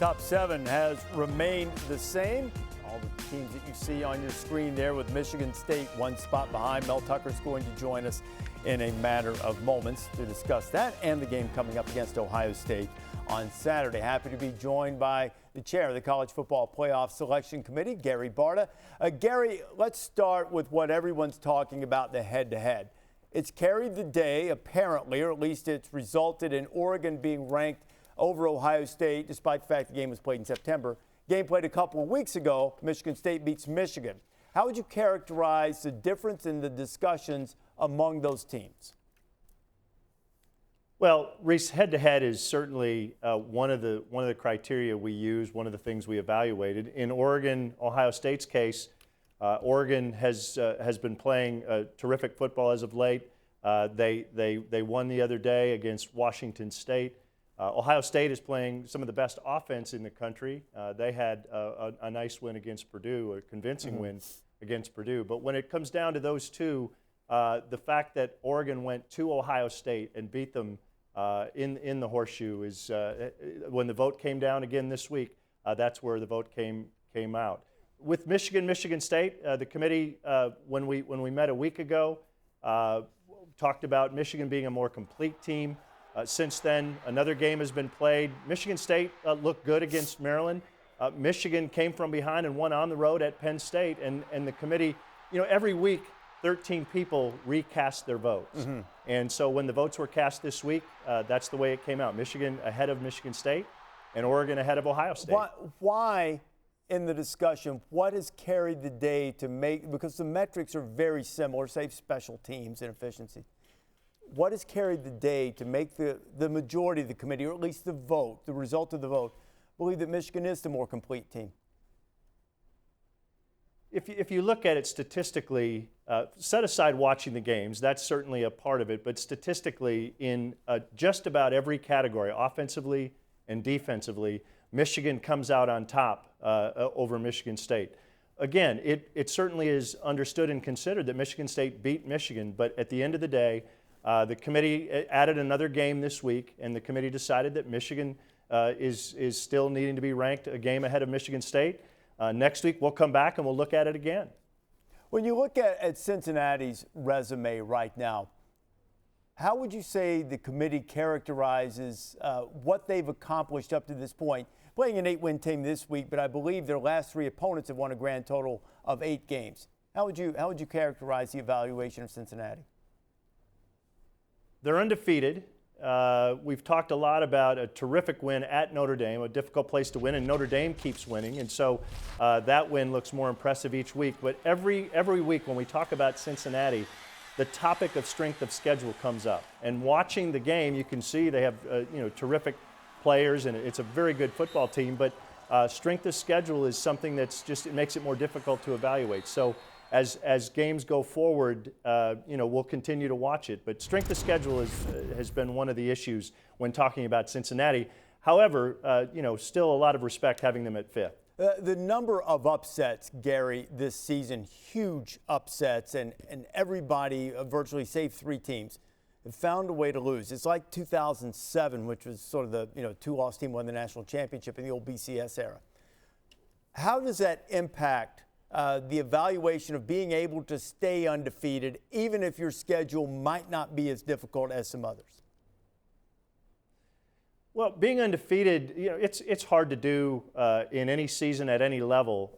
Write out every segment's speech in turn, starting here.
Top 7 has remained the same. All the teams that you see on your screen there, with Michigan State one spot behind. Mel Tucker's going to join us in a matter of moments to discuss that and the game coming up against Ohio State on Saturday. Happy to be joined by the chair of the College Football Playoff Selection Committee, Gary Barta. Gary, let's start with what everyone's talking about, the head-to-head. It's carried the day, apparently, or at least it's resulted in Oregon being ranked over Ohio State, despite the fact the game was played in September. Game played a couple of weeks ago, Michigan State beats Michigan. How would you characterize the difference in the discussions among those teams? Well, Reese, head-to-head is certainly one of the criteria we use, one of the things we evaluated. In Oregon, Ohio State's case, Oregon has been playing terrific football as of late. They won the other day against Washington State. Ohio State is playing some of the best offense in the country. They had a nice win against Purdue, a convincing win against Purdue. But when it comes down to those two, the fact that Oregon went to Ohio State and beat them in the horseshoe is when the vote came down again this week. That's where the vote came out. With Michigan State, the committee when we met a week ago talked about Michigan being a more complete team. Since then, another game has been played. Michigan State looked good against Maryland. Michigan came from behind and won on the road at Penn State. And the committee, every week, 13 people recast their votes. And so when the votes were cast this week, that's the way it came out. Michigan ahead of Michigan State and Oregon ahead of Ohio State. Why in the discussion, what has carried the day to make, because the metrics are very similar, save special teams and efficiency. What has carried the day to make the majority of the committee, or at least the vote, the result of the vote, believe that Michigan is the more complete team? If you look at it statistically, set aside watching the games, that's certainly a part of it, but statistically in just about every category, offensively and defensively, Michigan comes out on top over Michigan State. Again, it certainly is understood and considered that Michigan State beat Michigan, but at the end of the day, the committee added another game this week, and the committee decided that Michigan is still needing to be ranked a game ahead of Michigan State. Next week, we'll come back and we'll look at it again. When you look at Cincinnati's resume right now, how would you say the committee characterizes what they've accomplished up to this point? Playing an 8-win team this week, but I believe their last 3 opponents have won a grand total of 8 games. How would you characterize the evaluation of Cincinnati? They're undefeated. We've talked a lot about a terrific win at Notre Dame, a difficult place to win, and Notre Dame keeps winning, and so that win looks more impressive each week. But every week when we talk about Cincinnati, the topic of strength of schedule comes up. And watching the game, you can see they have terrific players, and it's a very good football team. But strength of schedule is something that's it makes it more difficult to evaluate. So as games go forward, we'll continue to watch it. But strength of schedule has been one of the issues when talking about Cincinnati. However, still a lot of respect having them at 5th. The number of upsets, Gary, this season, huge upsets, and everybody, virtually save 3 teams, have found a way to lose. It's like 2007, which was sort of the 2-loss team won the national championship in the old BCS era. How does that impact the evaluation of being able to stay undefeated, even if your schedule might not be as difficult as some others? Well, being undefeated, it's hard to do in any season at any level.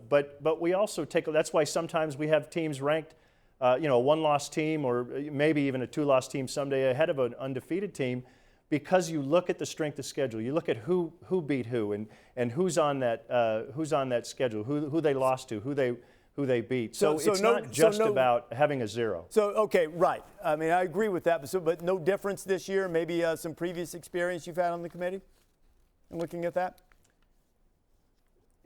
But we also that's why sometimes we have teams ranked, a 1-loss team or maybe even a 2-loss team someday ahead of an undefeated team, because you look at the strength of schedule. You look at who beat who and who's on that schedule, who they lost to, who they beat. So it's not just about having a 0. So, okay, right. I mean, I agree with that, but no difference this year, maybe some previous experience you've had on the committee in looking at that?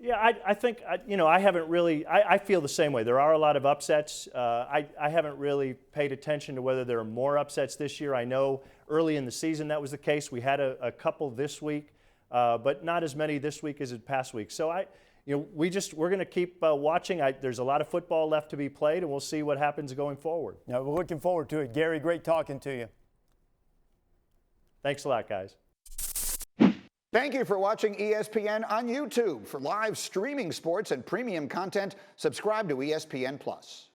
Yeah, I think, I haven't really, I feel the same way. There are a lot of upsets. I haven't really paid attention to whether there are more upsets this year. I know early in the season that was the case. We had a couple this week, but not as many this week as in past weeks. So we're going to keep watching. There's a lot of football left to be played, and we'll see what happens going forward. Yeah, we're looking forward to it. Gary, great talking to you. Thanks a lot, guys. Thank you for watching ESPN on YouTube. For live streaming sports and premium content, subscribe to ESPN+.